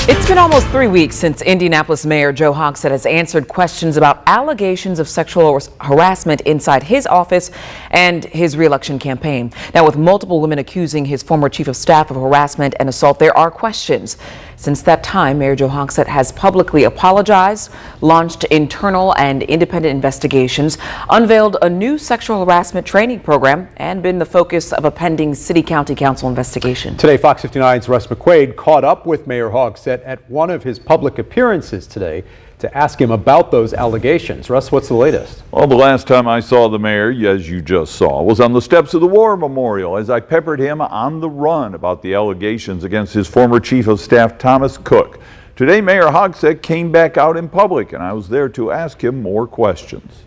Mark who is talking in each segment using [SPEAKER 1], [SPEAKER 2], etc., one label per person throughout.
[SPEAKER 1] It's been almost 3 weeks since Indianapolis Mayor Joe Hogsett has answered questions about allegations of sexual harassment inside his office and his re-election campaign. Now, with multiple women accusing his former chief of staff of harassment and assault, there are questions. Since that time, Mayor Joe Hogsett has publicly apologized, launched internal and independent investigations, unveiled a new sexual harassment training program, and been the focus of a pending city-county council investigation.
[SPEAKER 2] Today, Fox 59's Russ McQuaid caught up with Mayor Hogsett at one of his public appearances today to ask him about those allegations. Russ, what's the latest?
[SPEAKER 3] Well, the last time I saw the mayor, as you just saw, was on the steps of the War Memorial as I peppered him on the run about the allegations against his former chief of staff, Thomas Cook. Today, Mayor Hogsett came back out in public, and I was there to ask him more questions.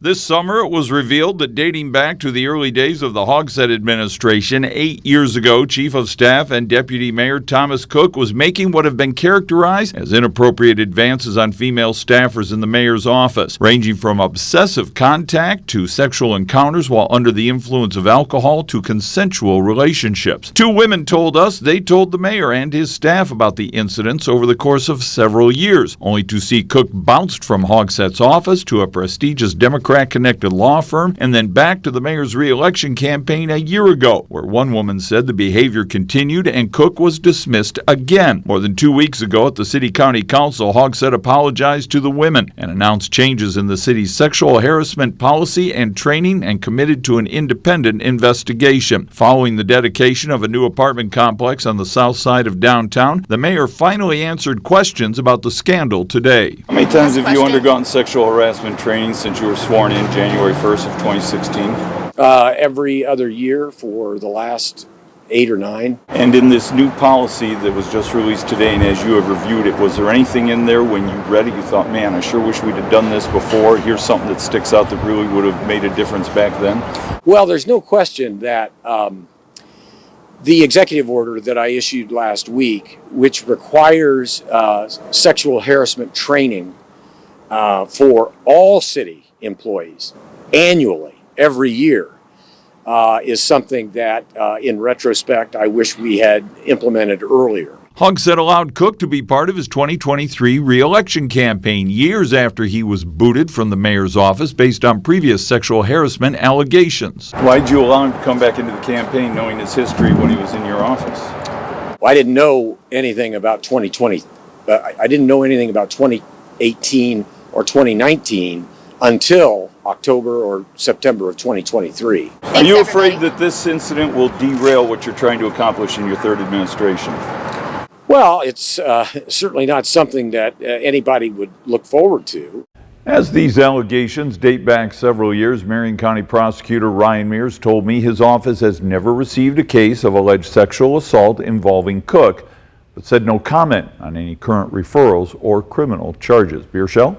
[SPEAKER 3] This summer, it was revealed that dating back to the early days of the Hogsett administration, 8 years ago, Chief of Staff and Deputy Mayor Thomas Cook was making what have been characterized as inappropriate advances on female staffers in the mayor's office, ranging from obsessive contact to sexual encounters while under the influence of alcohol to consensual relationships. Two women told us they told the mayor and his staff about the incidents over the course of several years, only to see Cook bounced from Hogsett's office to a prestigious Democrat-connected law firm and then back to the mayor's re-election campaign a year ago, where one woman said the behavior continued and Cook was dismissed again. More than 2 weeks ago at the City-County Council, Hogsett apologized to the women and announced changes in the city's sexual harassment policy and training and committed to an independent investigation. Following the dedication of a new apartment complex on the south side of downtown, the mayor finally answered questions about the scandal today.
[SPEAKER 4] How many times have you undergone sexual harassment training since you were sworn in January 1st of 2016?
[SPEAKER 5] Every other year for the last 8 or 9.
[SPEAKER 4] And in this new policy that was just released today, and as you have reviewed it, was there anything in there when you read it you thought, man, I sure wish we'd have done this before? Here's something that sticks out that really would have made a difference back then?
[SPEAKER 5] Well, there's no question that the executive order that I issued last week, which requires sexual harassment training for all city employees annually, every year, is something that, in retrospect, I wish we had implemented earlier.
[SPEAKER 3] Hogsett allowed Cook to be part of his 2023 re-election campaign years after he was booted from the mayor's office based on previous sexual harassment allegations.
[SPEAKER 4] Why did you allow him to come back into the campaign knowing his history when he was in your office?
[SPEAKER 5] Well, I didn't know anything about 2020. I didn't know anything about 2018 or 2019 until October or September of 2023.
[SPEAKER 4] Are you afraid that this incident will derail what you're trying to accomplish in your third administration?
[SPEAKER 5] Well, it's certainly not something that anybody would look forward to.
[SPEAKER 3] As these allegations date back several years, Marion County Prosecutor Ryan Mears told me his office has never received a case of alleged sexual assault involving Cook, but said no comment on any current referrals or criminal charges. Bierschel?